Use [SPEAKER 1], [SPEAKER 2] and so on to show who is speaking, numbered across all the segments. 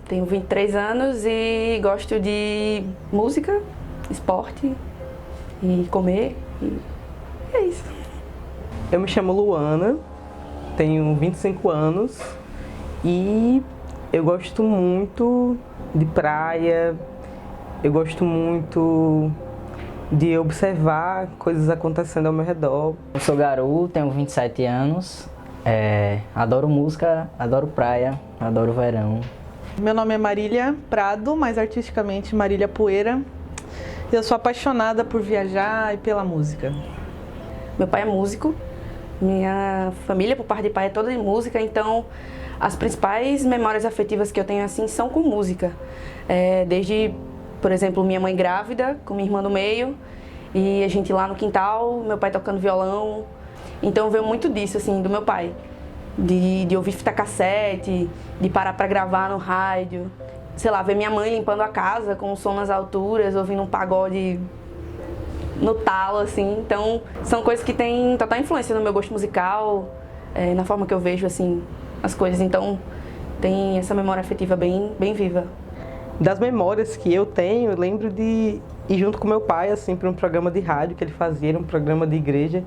[SPEAKER 1] tenho 23 anos e gosto de música, esporte e comer. E é isso.
[SPEAKER 2] Eu me chamo Luana, tenho 25 anos e eu gosto muito de praia, eu gosto muito de observar coisas acontecendo ao meu redor.
[SPEAKER 3] Eu sou Garu, tenho 27 anos, adoro música, adoro praia, adoro verão.
[SPEAKER 4] Meu nome é Marília Prado, mais artisticamente Marília Poeira. Eu sou apaixonada por viajar e pela música.
[SPEAKER 1] Meu pai é músico, minha família por parte de pai é toda de música, então as principais memórias afetivas que eu tenho assim são com música. Desde, por exemplo, minha mãe grávida, com minha irmã no meio, e a gente lá no quintal, meu pai tocando violão. Então veio muito disso, assim, do meu pai. De ouvir fita cassete, de parar pra gravar no rádio. Sei lá, ver minha mãe limpando a casa com o som nas alturas, ouvindo um pagode no talo, assim. Então, são coisas que têm total influência no meu gosto musical, na forma que eu vejo, assim, as coisas. Então, tem essa memória afetiva bem viva.
[SPEAKER 2] Das memórias que eu tenho, eu lembro de ir junto com meu pai, assim, para um programa de rádio que ele fazia, era um programa de igreja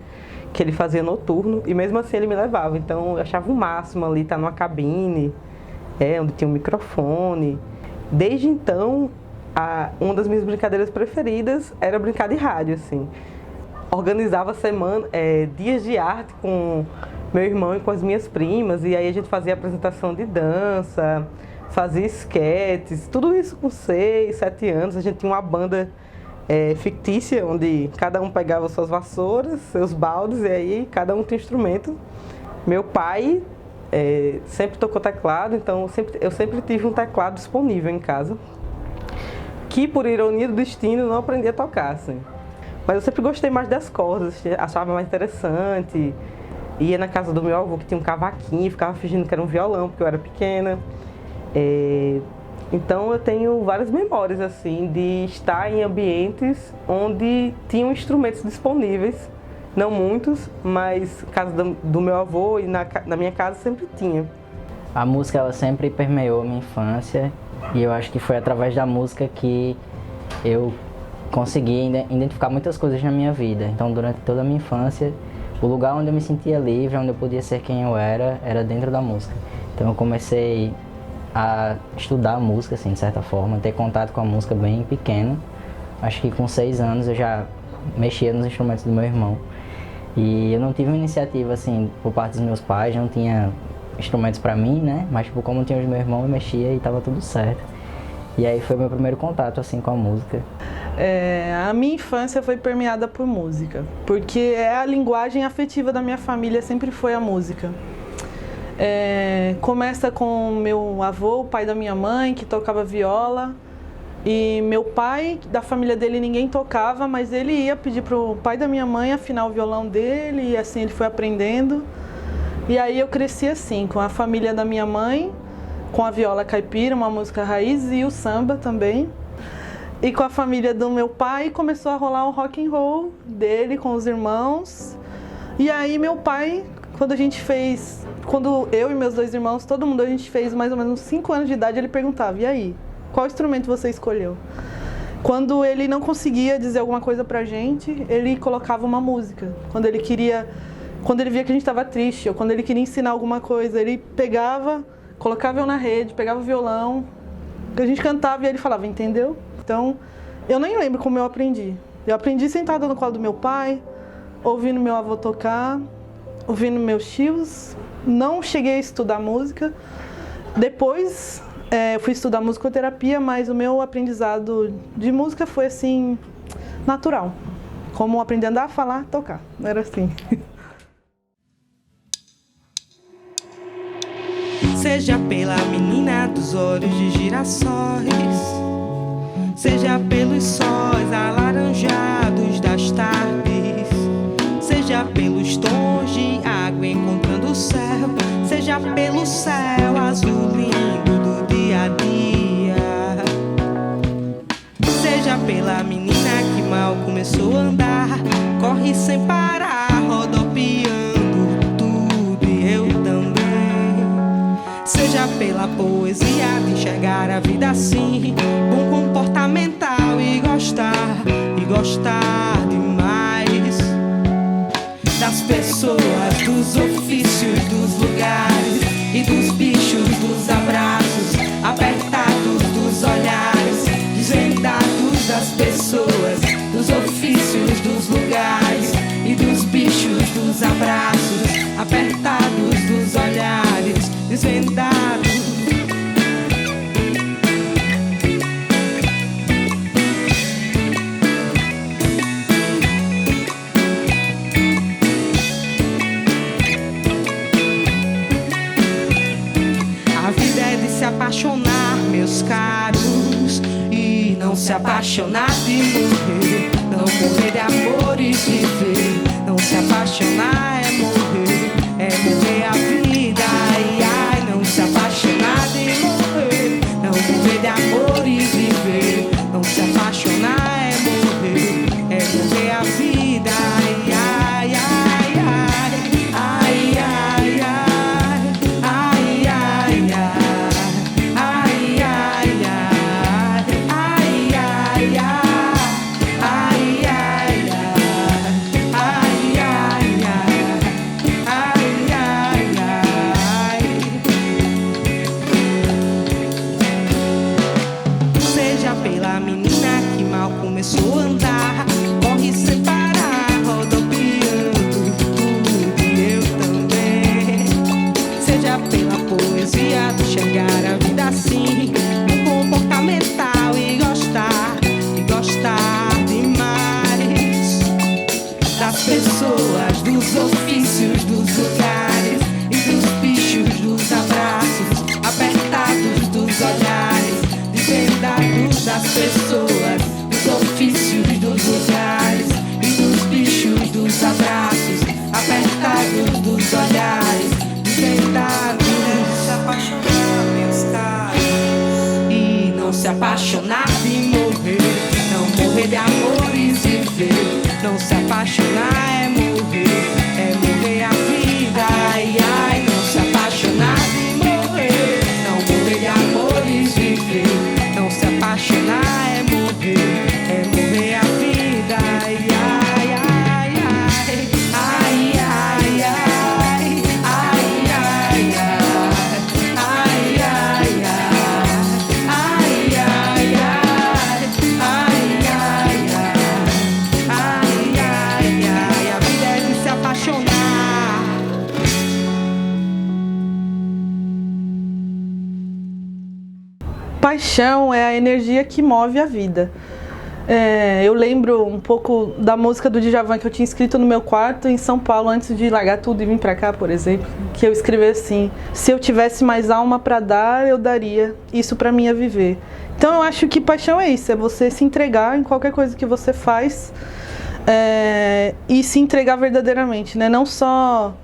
[SPEAKER 2] que ele fazia noturno, e mesmo assim ele me levava. Então, eu achava o máximo ali estar numa cabine, onde tinha um microfone. Desde então, uma das minhas brincadeiras preferidas era brincar de rádio, assim. Organizava dias de arte com meu irmão e com as minhas primas, e aí a gente fazia apresentação de dança, fazia esquetes, tudo isso com 6, 7 anos. A gente tinha uma banda fictícia, onde cada um pegava suas vassouras, seus baldes, e aí cada um tinha um instrumento. Meu pai sempre tocou teclado, então eu sempre tive um teclado disponível em casa, que por ironia do destino não aprendi a tocar, assim. Mas eu sempre gostei mais das cordas, achava mais interessante. Ia na casa do meu avô que tinha um cavaquinho, ficava fingindo que era um violão porque eu era pequena. Então eu tenho várias memórias assim de estar em ambientes onde tinham instrumentos disponíveis. Não muitos, mas na casa do meu avô e na minha casa sempre tinha.
[SPEAKER 3] A música ela sempre permeou a minha infância e eu acho que foi através da música que eu consegui identificar muitas coisas na minha vida. Então, durante toda a minha infância, o lugar onde eu me sentia livre, onde eu podia ser quem eu era dentro da música. Então, eu comecei a estudar música, assim, de certa forma, ter contato com a música bem pequeno. Acho que com 6 anos eu já mexia nos instrumentos do meu irmão. E eu não tive uma iniciativa, assim, por parte dos meus pais, não tinha instrumentos pra mim, né? Mas, tipo, como tinha os meus irmãos, eu mexia e tava tudo certo. E aí foi meu primeiro contato, assim, com a música.
[SPEAKER 4] A minha infância foi permeada por música, porque a linguagem afetiva da minha família sempre foi a música. Começa com meu avô, o pai da minha mãe, que tocava viola. E meu pai, da família dele, ninguém tocava, mas ele ia pedir pro pai da minha mãe afinar o violão dele, e assim ele foi aprendendo. E aí eu cresci assim, com a família da minha mãe, com a viola caipira, uma música raiz, e o samba também. E com a família do meu pai começou a rolar o rock and roll dele com os irmãos. E aí meu pai, quando eu e meus 2 irmãos, todo mundo, a gente fez mais ou menos 5 anos de idade, ele perguntava: e aí, qual instrumento você escolheu? Quando ele não conseguia dizer alguma coisa pra gente, ele colocava uma música. Quando ele via que a gente estava triste, ou quando ele queria ensinar alguma coisa, ele pegava, colocava eu na rede, pegava o violão, a gente cantava e ele falava: entendeu? Então, eu nem lembro como eu aprendi. Eu aprendi sentada no colo do meu pai, ouvindo meu avô tocar, ouvindo meus tios. Não cheguei a estudar música. Depois, eu fui estudar musicoterapia, mas o meu aprendizado de música foi, assim, natural. Como aprender a andar, falar, tocar. Era assim.
[SPEAKER 5] Seja pela menina dos olhos de girassóis, seja pelos sóis alaranjados das tardes, seja pelos tons de água encontrando o céu, seja pelo céu azul lindo do dia a dia, seja pela menina que mal começou a andar, corre sem parar, rodopiando tudo e eu também. Seja pela poesia de enxergar a a vida assim, bom comportamental e gostar demais das pessoas, dos ofícios, dos lugares e dos bichos, dos abraços apertados, dos olhares desvendados das pessoas, dos ofícios, dos lugares e dos bichos, dos abraços apertados, dos olhares desvendados. Se apaixonar, meus caros, e não se apaixonar de morrer, não morrer de amor e viver. Não se apaixonar é morrer a vida. Ai, ai, não se apaixonar de morrer, não morrer de amor e viver. Não se apaixonar é morrer a vida. Ai, ai, ai, ai, ai, ai, ai, ai, ai, ai. Começou a andar, corre sem parar, rodopiando tudo e eu também. Seja pela poesia do chegar a vida assim, um comportamental e gostar demais das pessoas, dos ofícios, dos lugares e dos bichos, dos abraços apertados, dos olhares desvendados das pessoas, dos ofícios, dos lugares e dos bichos, dos abraços apertados, dos olhares desvendados. Se apaixonar, meus caros, e não se apaixonar de morrer, não morrer de amores e viver. Não se apaixonar é morrer a vida. Ai, ai, não se apaixonar de morrer, não morrer de amores e viver. Não se apaixonar é morrer a vida. Ai, ai, ai, ai, ai, ai, ai, ai, ai, a vida é de se apaixonar.
[SPEAKER 4] Paixão é a energia que move a vida. Eu lembro um pouco da música do Djavan que eu tinha escrito no meu quarto em São Paulo antes de largar tudo e vir pra cá, por exemplo, que eu escrevi assim: se eu tivesse mais alma pra dar, eu daria, isso pra mim é viver. Então eu acho que paixão é isso, é você se entregar em qualquer coisa que você faz, e se entregar verdadeiramente, né? Não só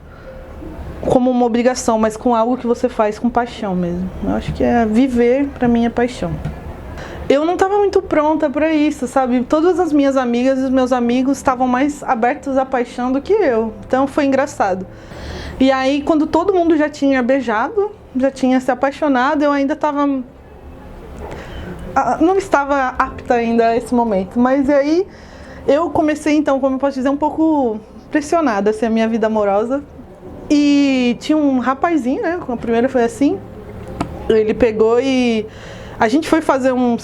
[SPEAKER 4] como uma obrigação, mas com algo que você faz com paixão mesmo. Eu acho que viver pra mim é paixão. Eu não estava muito pronta para isso, sabe? Todas as minhas amigas e os meus amigos estavam mais abertos à paixão do que eu. Então foi engraçado. E aí, quando todo mundo já tinha beijado, já tinha se apaixonado, eu ainda não estava apta ainda a esse momento. Mas aí eu comecei, então, como eu posso dizer, um pouco pressionada, assim, a minha vida amorosa. E tinha um rapazinho, né? A primeira foi assim. Ele pegou e a gente foi fazer um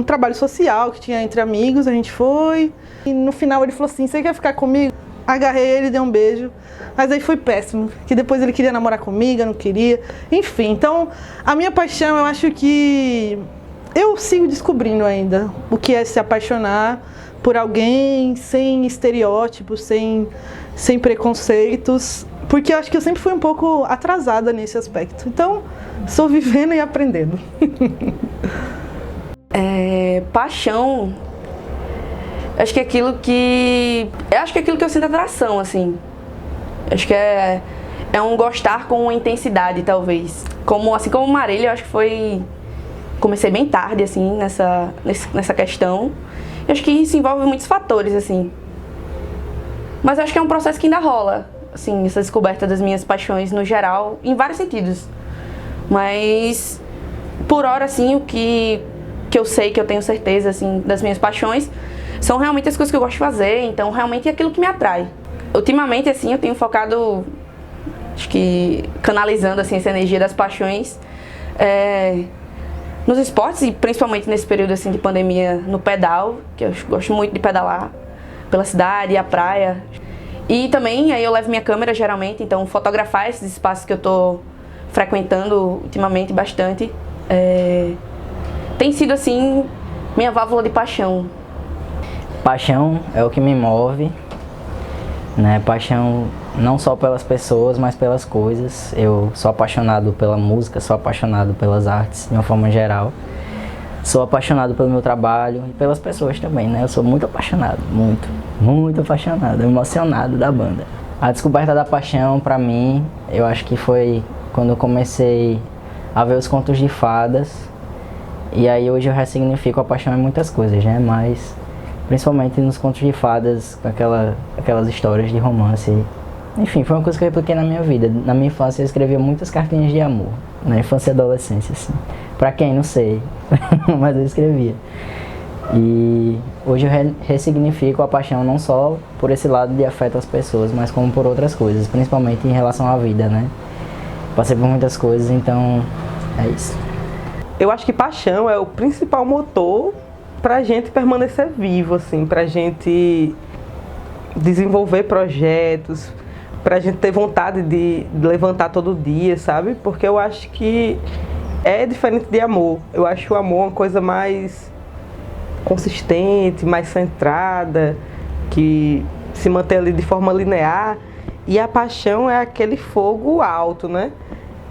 [SPEAKER 4] trabalho social que tinha entre amigos, a gente foi. E no final ele falou assim: você quer ficar comigo? Agarrei ele, dei um beijo. Mas aí foi péssimo, que depois ele queria namorar comigo, eu não queria. Enfim, então a minha paixão, eu acho que eu sigo descobrindo ainda o que é se apaixonar por alguém sem estereótipos, sem preconceitos. Porque eu acho que eu sempre fui um pouco atrasada nesse aspecto. Então, estou vivendo e aprendendo.
[SPEAKER 1] Paixão, acho que é aquilo que eu sinto atração, assim. Acho que é um gostar com intensidade, talvez. Assim como Marília, eu acho que comecei bem tarde, assim, nessa questão. Eu acho que isso envolve muitos fatores, assim. Mas eu acho que é um processo que ainda rola, assim, essa descoberta das minhas paixões no geral, em vários sentidos. Mas por hora, assim, o que eu sei, que eu tenho certeza, assim, das minhas paixões, são realmente as coisas que eu gosto de fazer, então realmente é aquilo que me atrai. Ultimamente, assim, eu tenho focado, acho que canalizando, assim, essa energia das paixões nos esportes, e principalmente nesse período, assim, de pandemia, no pedal, que eu gosto muito de pedalar pela cidade, a praia. E também, aí eu levo minha câmera, geralmente, então fotografar esses espaços que eu tô frequentando ultimamente bastante, tem sido, assim, minha válvula de paixão.
[SPEAKER 3] Paixão é o que me move, né? Paixão não só pelas pessoas, mas pelas coisas. Eu sou apaixonado pela música, sou apaixonado pelas artes, de uma forma geral. Sou apaixonado pelo meu trabalho e pelas pessoas também, né? Eu sou muito apaixonado, muito apaixonado, emocionado da banda. A descoberta da paixão, pra mim, eu acho que foi quando eu comecei a ver os contos de fadas. E aí hoje eu ressignifico a paixão em muitas coisas, né? Mas principalmente nos contos de fadas, com aquelas histórias de romance. Enfim, foi uma coisa que eu repliquei na minha vida. Na minha infância eu escrevia muitas cartinhas de amor. Na infância e adolescência, assim. Pra quem? Não sei. Mas eu escrevia. E hoje eu ressignifico a paixão não só por esse lado de afeto às pessoas, mas como por outras coisas, principalmente em relação à vida, né? Passei por muitas coisas, então é isso.
[SPEAKER 2] Eu acho que paixão é o principal motor pra gente permanecer vivo, assim, pra gente desenvolver projetos, pra gente ter vontade de levantar todo dia, sabe? Porque eu acho que é diferente de amor. Eu acho o amor uma coisa mais consistente, mais centrada, que se mantém ali de forma linear, e a paixão é aquele fogo alto, né?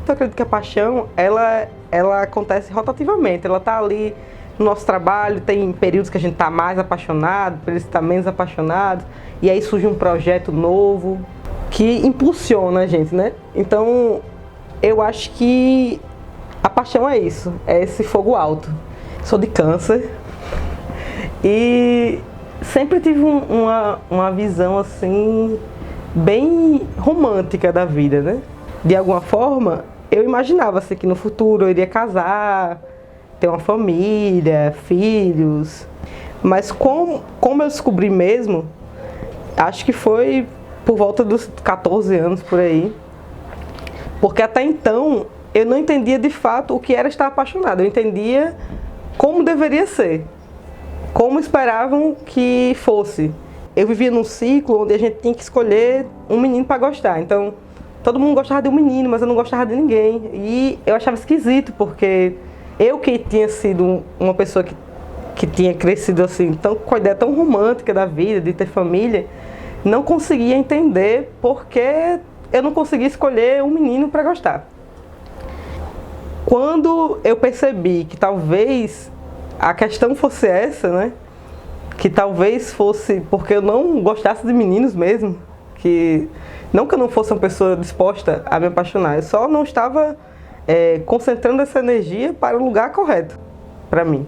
[SPEAKER 2] Então eu acredito que a paixão, ela acontece rotativamente, ela tá ali no nosso trabalho, tem períodos que a gente tá mais apaixonado, períodos que tá menos apaixonado, e aí surge um projeto novo que impulsiona a gente, né? Então eu acho que a paixão é isso, é esse fogo alto. Sou de Câncer e sempre tive uma visão assim bem romântica da vida, né? De alguma forma eu imaginava assim, que no futuro eu iria casar, ter uma família, filhos, mas como eu descobri mesmo, acho que foi por volta dos 14 anos por aí, porque até então eu não entendia de fato o que era estar apaixonado. Eu entendia como deveria ser, como esperavam que fosse. Eu vivia num ciclo onde a gente tinha que escolher um menino para gostar. Então, todo mundo gostava de um menino, mas eu não gostava de ninguém. E eu achava esquisito, porque eu que tinha sido uma pessoa que tinha crescido assim, com a ideia tão romântica da vida, de ter família, não conseguia entender porque eu não conseguia escolher um menino para gostar. Quando eu percebi que talvez a questão fosse essa, né? Que talvez fosse porque eu não gostasse de meninos mesmo, que não que eu não fosse uma pessoa disposta a me apaixonar, eu só não estava concentrando essa energia para o lugar correto para mim.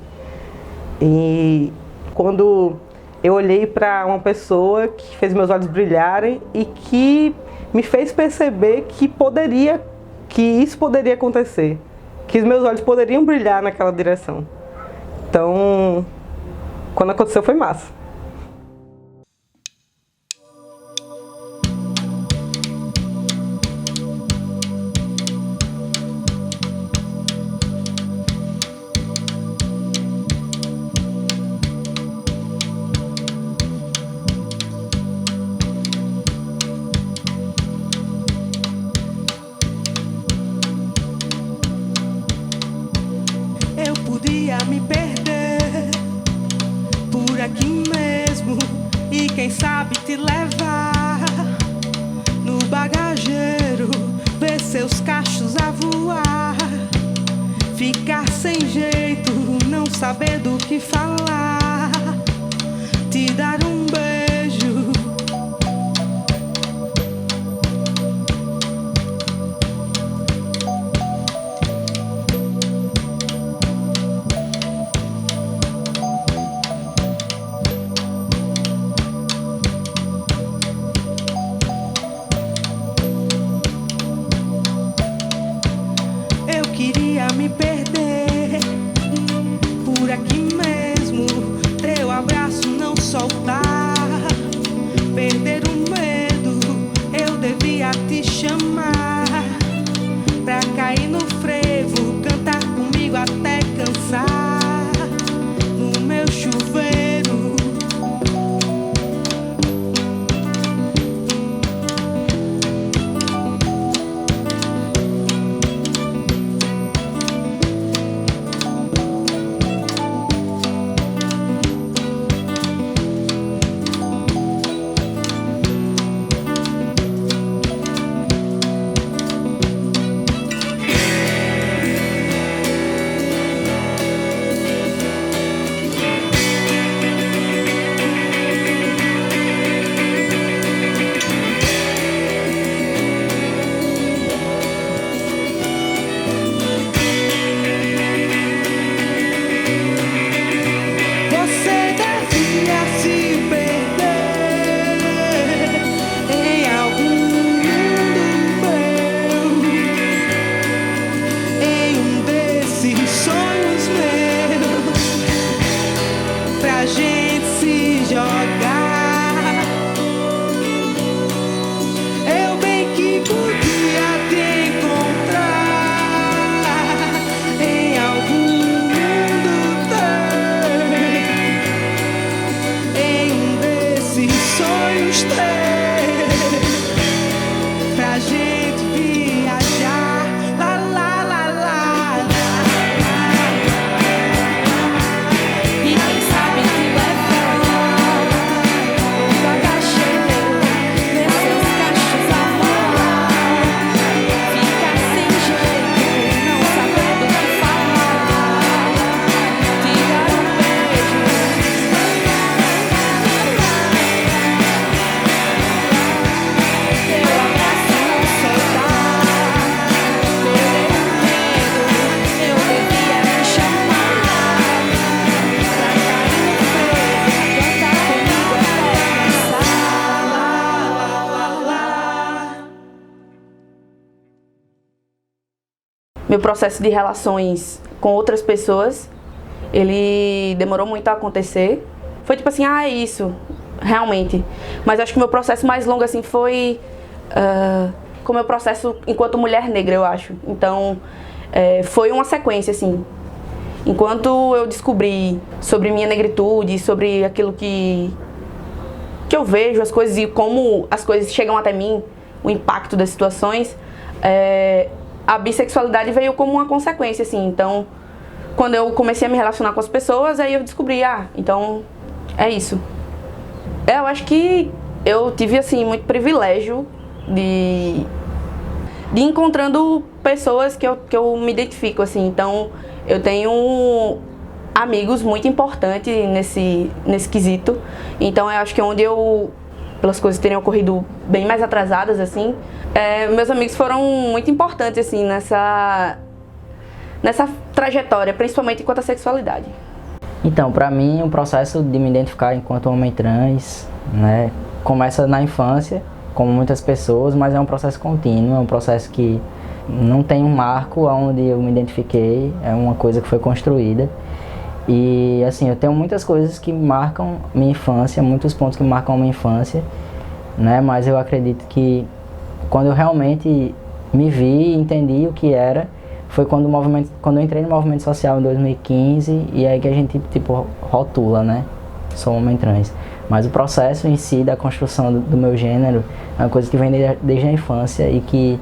[SPEAKER 2] E quando eu olhei para uma pessoa que fez meus olhos brilharem e que me fez perceber que isso poderia acontecer, que os meus olhos poderiam brilhar naquela direção. Então, quando aconteceu foi massa.
[SPEAKER 5] Podia me perder por aqui mesmo e quem sabe te levar no bagageiro, ver seus cachos a voar, ficar sem jeito, não saber do que falar, te dar um beijo. Me perder sonhos ter pra gente viajar. Lá, lá, lá, lá, lá.
[SPEAKER 6] E quem sabe te levar devagar nesses cachos a rolar. Ficar sem jeito, não sabendo o que falar. Te dar um beijo, teu abraço não soltar. Perder o medo, eu devia me chamar. Pra carinho preto, cantar comigo até cansar.
[SPEAKER 1] Meu processo de relações com outras pessoas, ele demorou muito a acontecer. Foi tipo assim, é isso, realmente. Mas acho que o meu processo mais longo assim foi com o meu processo enquanto mulher negra, eu acho. Então, foi uma sequência, assim. Enquanto eu descobri sobre minha negritude, sobre aquilo que eu vejo, as coisas e como as coisas chegam até mim, o impacto das situações, a bissexualidade veio como uma consequência, assim. Então, quando eu comecei a me relacionar com as pessoas, aí eu descobri, então é isso. Eu acho que eu tive, assim, muito privilégio de ir encontrando pessoas que eu me identifico, assim. Então, eu tenho amigos muito importantes nesse quesito. Então, eu acho que onde pelas coisas terem ocorrido bem mais atrasadas, assim, meus amigos foram muito importantes, assim, nessa trajetória, principalmente quanto à sexualidade.
[SPEAKER 3] Então, pra mim, o processo de me identificar enquanto homem trans, né, começa na infância, como muitas pessoas, mas é um processo contínuo, é um processo que não tem um marco onde eu me identifiquei, é uma coisa que foi construída. E, assim, eu tenho muitas coisas que marcam minha infância, muitos pontos que marcam minha infância, né, mas eu acredito que quando eu realmente me vi e entendi o que era, foi quando eu entrei no movimento social em 2015, e aí que a gente, tipo, rotula, né? Sou homem trans. Mas o processo em si da construção do meu gênero é uma coisa que vem desde a infância e que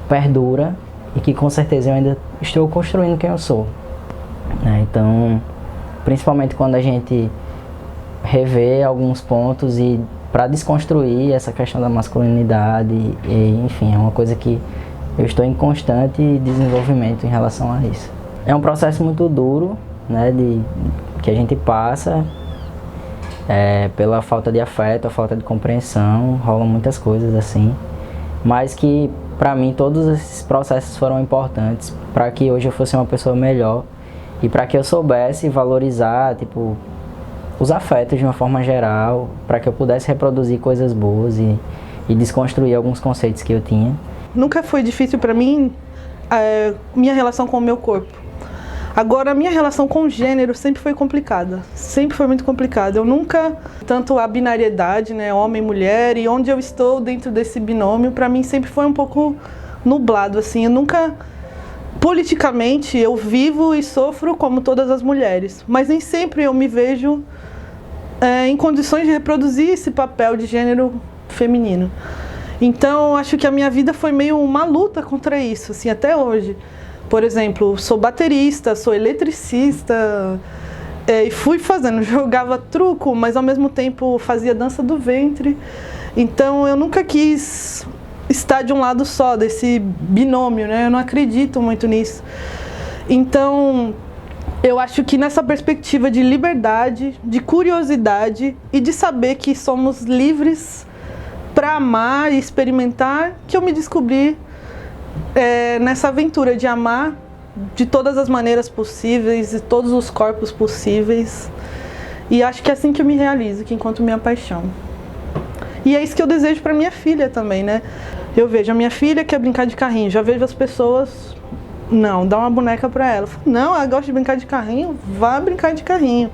[SPEAKER 3] perdura e que com certeza eu ainda estou construindo quem eu sou, né? Então, principalmente quando a gente revê alguns pontos e para desconstruir essa questão da masculinidade, e, enfim, é uma coisa que eu estou em constante desenvolvimento em relação a isso. É um processo muito duro, né, que a gente passa pela falta de afeto, a falta de compreensão, rolam muitas coisas assim, mas que para mim todos esses processos foram importantes para que hoje eu fosse uma pessoa melhor e para que eu soubesse valorizar, tipo, os afetos de uma forma geral, para que eu pudesse reproduzir coisas boas e desconstruir alguns conceitos que eu tinha.
[SPEAKER 4] Nunca foi difícil para mim minha relação com o meu corpo. Agora, a minha relação com o gênero sempre foi complicada, sempre foi muito complicada. Eu nunca, tanto a binariedade, né, homem e mulher, e onde eu estou dentro desse binômio, para mim sempre foi um pouco nublado, assim. Eu nunca, politicamente, eu vivo e sofro como todas as mulheres, mas nem sempre eu me vejo em condições de reproduzir esse papel de gênero feminino. Então, acho que a minha vida foi meio uma luta contra isso, assim, até hoje. Por exemplo, sou baterista, sou eletricista, e fui fazendo, jogava truco, mas ao mesmo tempo fazia dança do ventre. Então, eu nunca quis estar de um lado só, desse binômio, né? Eu não acredito muito nisso. Então, eu acho que nessa perspectiva de liberdade, de curiosidade e de saber que somos livres para amar e experimentar, que eu me descobri nessa aventura de amar de todas as maneiras possíveis e todos os corpos possíveis. E acho que é assim que eu me realizo, que encontro minha paixão. E é isso que eu desejo para minha filha também, né? Eu vejo a minha filha quer brincar de carrinho, já vejo as pessoas, não, dá uma boneca para ela. Não, ela gosta de brincar de carrinho, vá brincar de carrinho.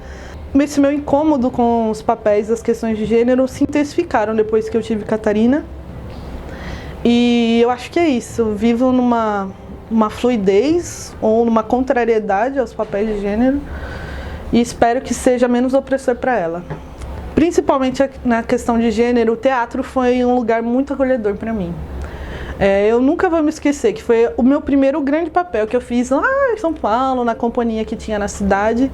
[SPEAKER 4] Esse meu incômodo com os papéis, as questões de gênero se intensificaram depois que eu tive Catarina. E eu acho que é isso, eu vivo numa fluidez ou numa contrariedade aos papéis de gênero e espero que seja menos opressor para ela. principalmente na questão de gênero, o teatro foi um lugar muito acolhedor para mim. Eu nunca vou me esquecer que foi o meu primeiro grande papel que eu fiz lá em São Paulo, na companhia que tinha na cidade,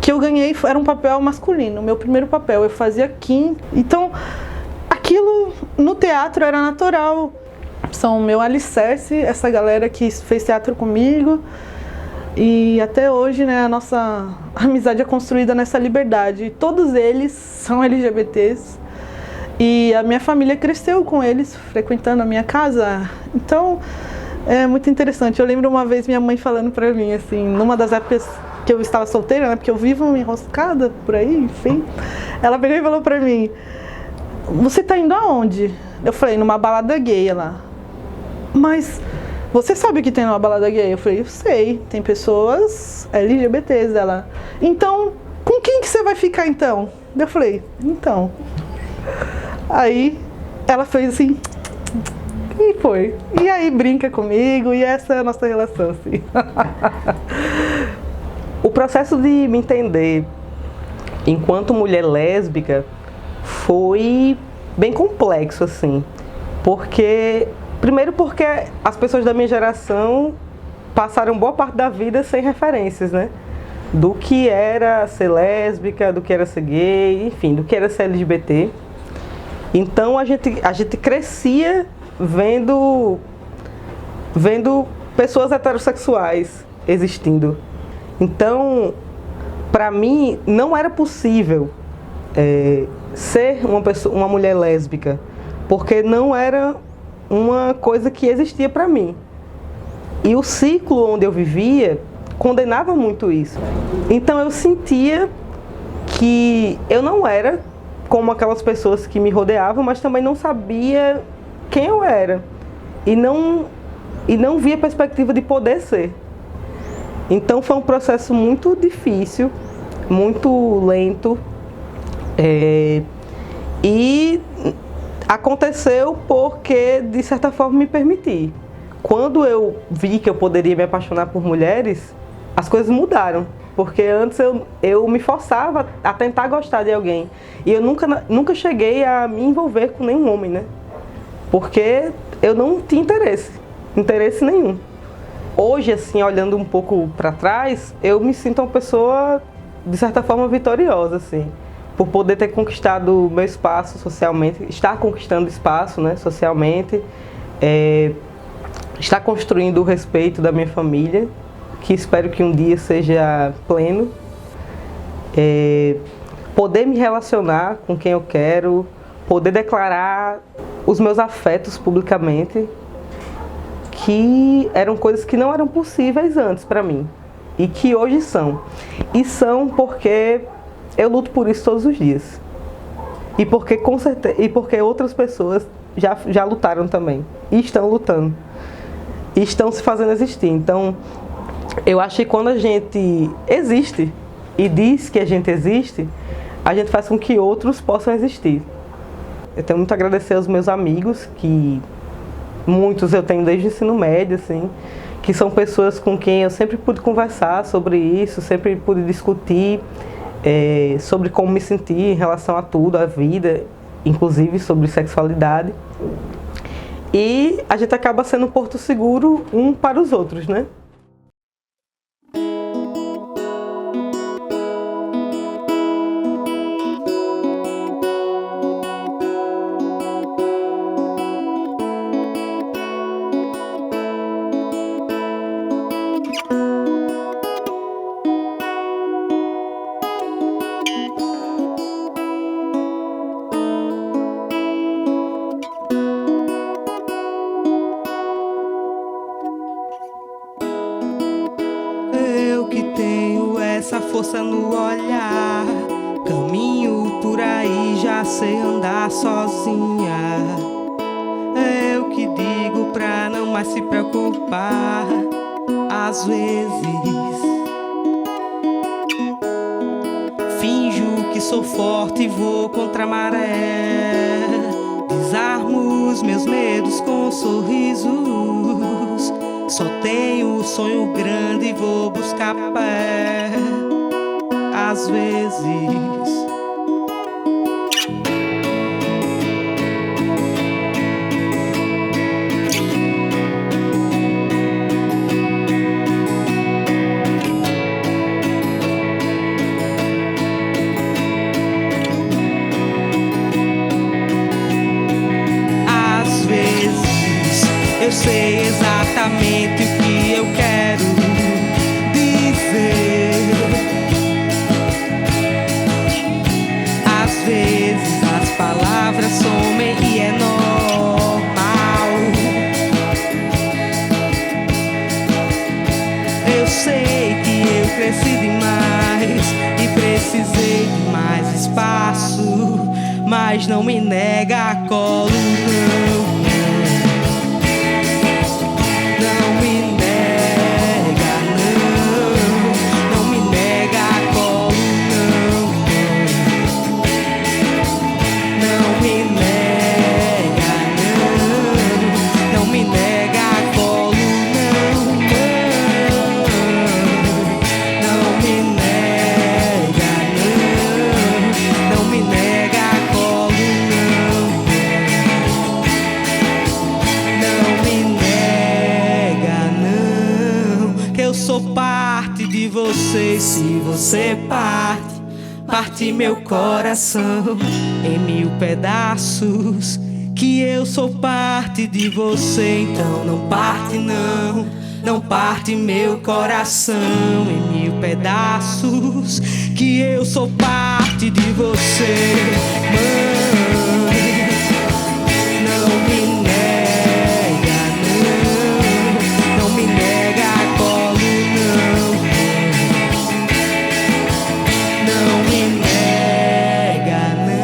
[SPEAKER 4] que eu ganhei, era um papel masculino, o meu primeiro papel, eu fazia Kim. Então, aquilo no teatro era natural. São o meu alicerce, essa galera que fez teatro comigo. E até hoje, né, a nossa amizade é construída nessa liberdade. Todos eles são LGBTs. E a minha família cresceu com eles, frequentando a minha casa. Então, é muito interessante. Eu lembro uma vez minha mãe falando pra mim, assim, numa das épocas que eu estava solteira, né, porque eu vivo enroscada por aí, enfim. Ela pegou e falou pra mim, você tá indo aonde? Eu falei, numa balada gay. Ela, mas você sabe o que tem numa balada gay? Eu falei, eu sei, tem pessoas LGBTs. Ela, então, com quem que você vai ficar então? Eu falei, então... Aí ela fez assim e foi. E aí brinca comigo e essa é a nossa relação, assim.
[SPEAKER 2] O processo de me entender enquanto mulher lésbica foi bem complexo, assim. Primeiro porque as pessoas da minha geração passaram boa parte da vida sem referências, né? Do que era ser lésbica, do que era ser gay, enfim, do que era ser LGBT. Então a gente crescia vendo pessoas heterossexuais existindo. Então, para mim, não era possível ser uma mulher lésbica, porque não era uma coisa que existia para mim. E o ciclo onde eu vivia condenava muito isso. Então eu sentia que eu não era como aquelas pessoas que me rodeavam, mas também não sabia quem eu era. E não via perspectiva de poder ser. Então foi um processo muito difícil, muito lento. E aconteceu porque, de certa forma, me permiti. Quando eu vi que eu poderia me apaixonar por mulheres, as coisas mudaram. Porque antes eu me forçava a tentar gostar de alguém. E eu nunca cheguei a me envolver com nenhum homem, né? Porque eu não tinha interesse nenhum. Hoje, assim, olhando um pouco para trás, eu me sinto uma pessoa, de certa forma, vitoriosa, assim. Por poder ter conquistado meu espaço socialmente, estar conquistando espaço, né, socialmente, estar construindo o respeito da minha família, que espero que um dia seja pleno, poder me relacionar com quem eu quero, poder declarar os meus afetos publicamente, que eram coisas que não eram possíveis antes para mim, e que hoje são. E são porque eu luto por isso todos os dias. E porque outras pessoas já lutaram também, e estão lutando, e estão se fazendo existir. Então, eu acho que quando a gente existe e diz que a gente existe, a gente faz com que outros possam existir. Eu tenho muito a agradecer aos meus amigos, que muitos eu tenho desde o ensino médio, assim, que são pessoas com quem eu sempre pude conversar sobre isso, sempre pude discutir sobre como me sentir em relação a tudo, a vida, inclusive sobre sexualidade. E a gente acaba sendo um porto seguro um para os outros, né?
[SPEAKER 5] Eu que tenho essa força no olhar, caminho por aí, já sei andar sozinha. Eu que digo pra não mais se preocupar, às vezes finjo que sou forte e vou contra a maré, desarmo os meus medos com sorrisos. Só tenho um sonho grande e vou buscar pé. Às vezes exatamente o que eu quero dizer. Às vezes as palavras somem e é normal. Eu sei que eu cresci demais e precisei de mais espaço, mas não me nega colo, não. Não me nega, não. Não me nega colo, não. Não me nega, não. Não me nega colo, não. Não me nega, não. Não me nega colo, não. Não me nega, não. Que eu sou parte de você. Se você parte meu coração em 1000 pedaços. Que eu sou parte de você, então não parte não. Não parte meu coração em 1000 pedaços. Que eu sou parte de você, mãe. Não me nega, não. Não me nega colo, não. Não me nega, não.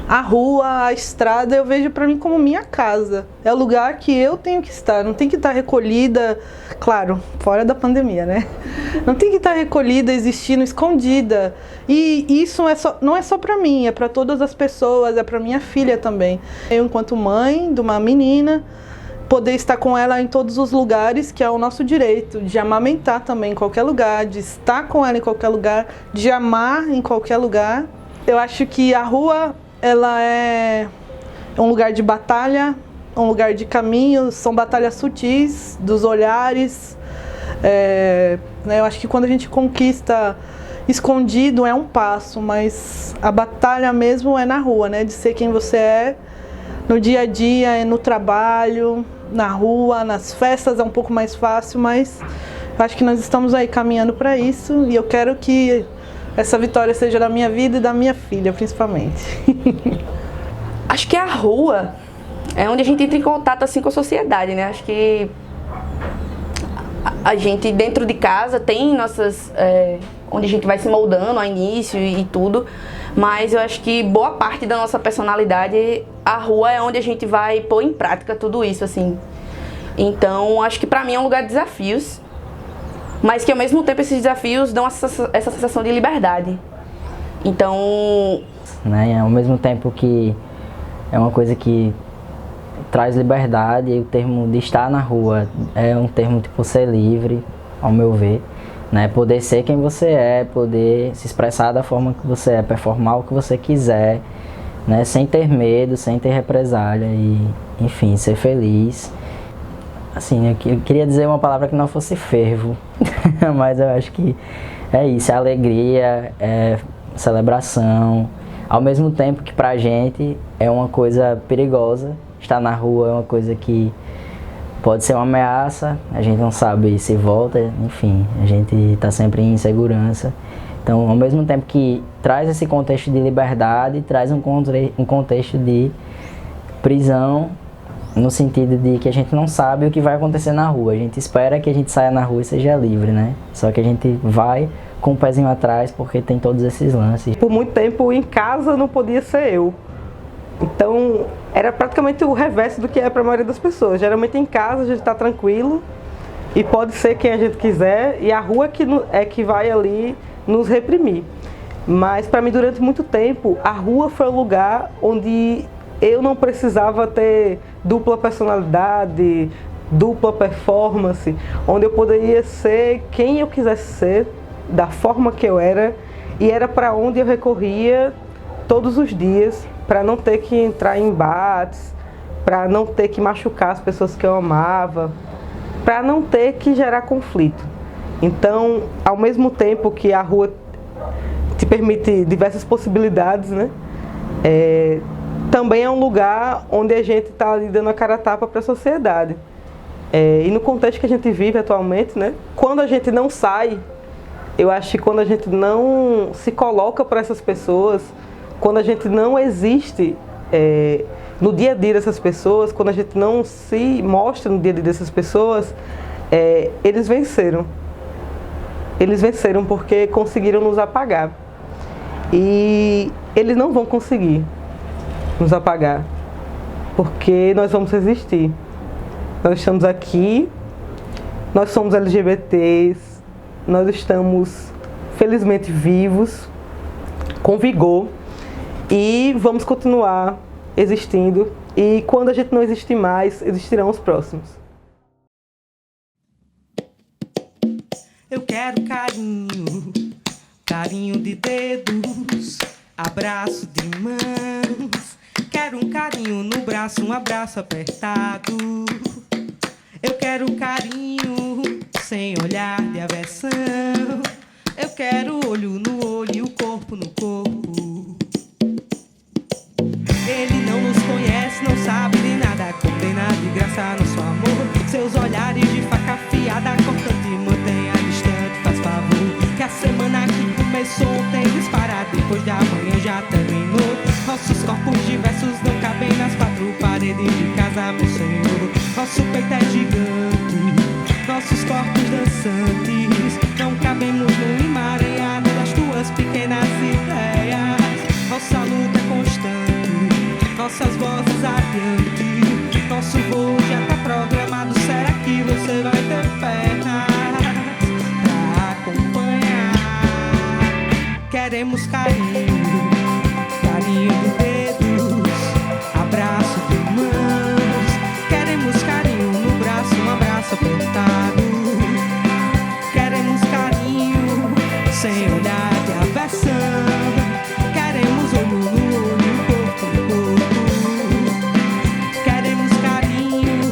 [SPEAKER 4] A rua, a estrada, eu vejo pra mim como minha casa. É o lugar que eu tenho que estar. Não tem que estar recolhida, claro, fora da pandemia, né? Não tem que estar recolhida, existindo, escondida. E isso não é só pra mim, é pra todas as pessoas, é pra minha filha também. Eu, enquanto mãe de uma menina, poder estar com ela em todos os lugares, que é o nosso direito, de amamentar também em qualquer lugar, de estar com ela em qualquer lugar, de amar em qualquer lugar. Eu acho que a rua, ela é um lugar de batalha, um lugar de caminho, são batalhas sutis, dos olhares. Né, eu acho que quando a gente conquista escondido é um passo, mas a batalha mesmo é na rua, né, de ser quem você é, no dia a dia, no trabalho, na rua, nas festas é um pouco mais fácil, mas eu acho que nós estamos aí caminhando para isso e eu quero que essa vitória seja da minha vida e da minha filha, principalmente.
[SPEAKER 1] Acho que a rua é onde a gente entra em contato assim com a sociedade, né? Acho que a gente dentro de casa tem nossas... onde a gente vai se moldando ao início e tudo, mas eu acho que boa parte da nossa personalidade, a rua é onde a gente vai pôr em prática tudo isso, assim. Então, acho que pra mim é um lugar de desafios, mas que ao mesmo tempo esses desafios dão essa sensação de liberdade. Então...
[SPEAKER 3] Né? Ao mesmo tempo que é uma coisa que traz liberdade, o termo de estar na rua é um termo tipo ser livre, ao meu ver. Né? Poder ser quem você é, poder se expressar da forma que você é, performar o que você quiser, né? Sem ter medo, sem ter represália e, enfim, ser feliz. Assim, eu queria dizer uma palavra que não fosse fervo, mas eu acho que é isso, é alegria, é celebração, ao mesmo tempo que pra gente é uma coisa perigosa, estar na rua é uma coisa que pode ser uma ameaça, a gente não sabe se volta, enfim, a gente está sempre em insegurança. Então, ao mesmo tempo que traz esse contexto de liberdade, traz um contexto de prisão, no sentido de que a gente não sabe o que vai acontecer na rua. A gente espera que a gente saia na rua e seja livre, né? Só que a gente vai com o pezinho atrás porque tem todos esses lances.
[SPEAKER 2] Por muito tempo em casa não podia ser eu. Então era praticamente o reverso do que é para a maioria das pessoas. Geralmente em casa a gente está tranquilo e pode ser quem a gente quiser e a rua que vai ali nos reprimir. Mas para mim durante muito tempo a rua foi o lugar onde eu não precisava ter dupla personalidade, dupla performance, onde eu poderia ser quem eu quisesse ser, da forma que eu era, e era para onde eu recorria todos os dias, para não ter que entrar em embates, para não ter que machucar as pessoas que eu amava, para não ter que gerar conflito. Então, ao mesmo tempo que a rua te permite diversas possibilidades, né? Também é um lugar onde a gente está ali dando a cara a tapa para a sociedade. E no contexto que a gente vive atualmente, né? Quando a gente não sai, eu acho que quando a gente não se coloca para essas pessoas, quando a gente não existe no dia a dia dessas pessoas, quando a gente não se mostra no dia a dia dessas pessoas, eles venceram. Eles venceram porque conseguiram nos apagar. E eles não vão conseguir nos apagar, porque nós vamos resistir. Nós estamos aqui, nós somos LGBTs, nós estamos felizmente vivos, com vigor, e vamos continuar existindo. E quando a gente não existir mais, existirão os próximos.
[SPEAKER 5] Eu quero carinho, carinho de dedos, abraço de mãos. Quero um carinho no braço, um abraço apertado. Eu quero carinho sem olhar de aversão. Eu quero olho no olho e o corpo no corpo. Ele não nos conhece, não sabe de nada, condena de graça nosso amor. Seus olhares de faca afiada, cortante, mantenha distante, faz favor. Que a semana que começou tem disparar, depois de amanhã já terminou. Nossos corpos diversos não cabem nas quatro paredes de casa, meu Senhor. Nosso peito é gigante, nossos corpos dançantes. Não cabemos no emaranhado das tuas pequenas ideias. Nossa luta é constante, nossas vozes adiante. Nosso voo já tá programado, será que você vai ter pernas pra acompanhar? Queremos carinho, carinho de dedos, abraço de mãos. Queremos carinho no braço, um abraço apertado. Queremos carinho sem olhar de aversão. Queremos olho no olho, corpo no corpo. Queremos carinho,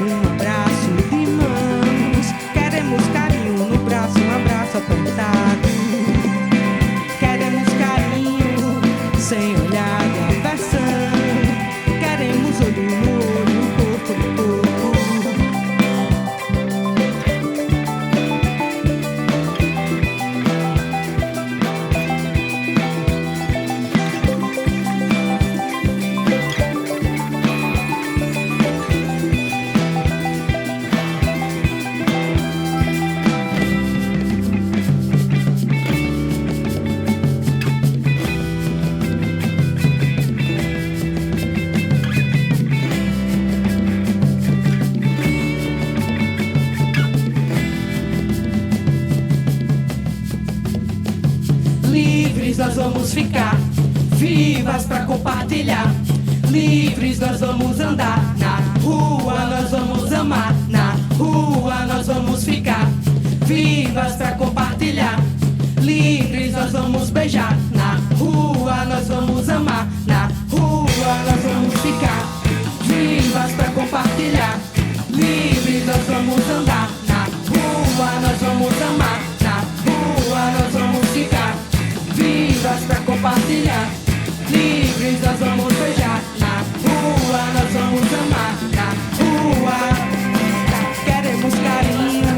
[SPEAKER 5] um abraço de mãos. Queremos carinho no braço, um abraço apertado. Queremos carinho sem olhar de aversão. Queremos olho no olho, corpo no corpo. Livres nós vamos ficar, vivas pra compartilhar. Livres nós vamos andar, na rua nós vamos amar. Na rua nós vamos ficar, vivas pra compartilhar. Livres nós vamos beijar, na rua nós vamos amar. Na rua nós vamos ficar, vivas pra compartilhar. Livres nós vamos andar, na rua nós vamos amar. Na rua nós vamos ficar, vivas pra compartilhar. Livres nós vamos beijar, na rua nós vamos amar. Na rua queremos carinho,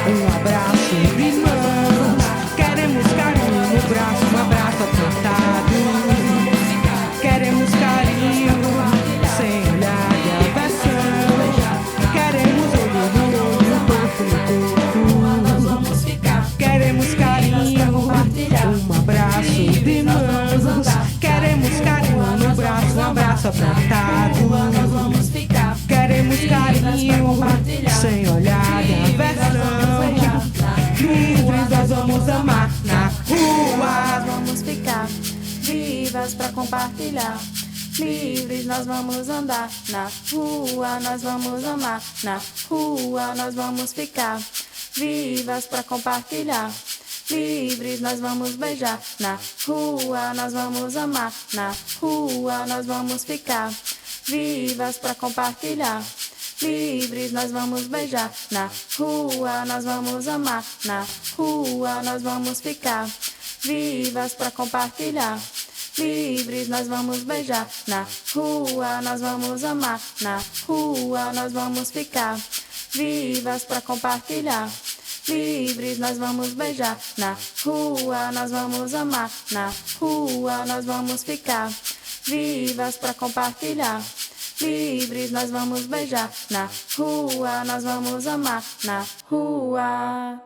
[SPEAKER 5] um abraço de mãos. Queremos carinho no braço, um abraço apertado. Queremos carinho sem olhar de aversão. Queremos olho no olho, corpo no corpo. Queremos carinho, um abraço de mãos. Queremos carinho no braço, um abraço apertado. Queremos carinho sem olhar de aversão. Livres nós vamos amar, na rua
[SPEAKER 6] Vamos ficar vivas pra compartilhar. Livres nós vamos andar, na rua nós vamos amar. Na rua nós vamos ficar vivas pra compartilhar. Livres nós vamos beijar, na rua nós vamos amar. Na rua nós vamos ficar vivas pra compartilhar. livres nós vamos beijar. Na rua nós vamos amar. Na rua nós vamos ficar. Vivas pra compartilhar. Livres nós vamos beijar. Na rua nós vamos amar. Na rua nós vamos ficar. Vivas pra compartilhar. Livres nós vamos beijar. Na rua nós vamos amar. Na rua nós vamos ficar. Vivas pra compartilhar. Livres nós vamos beijar. Na rua nós vamos amar. Na rua.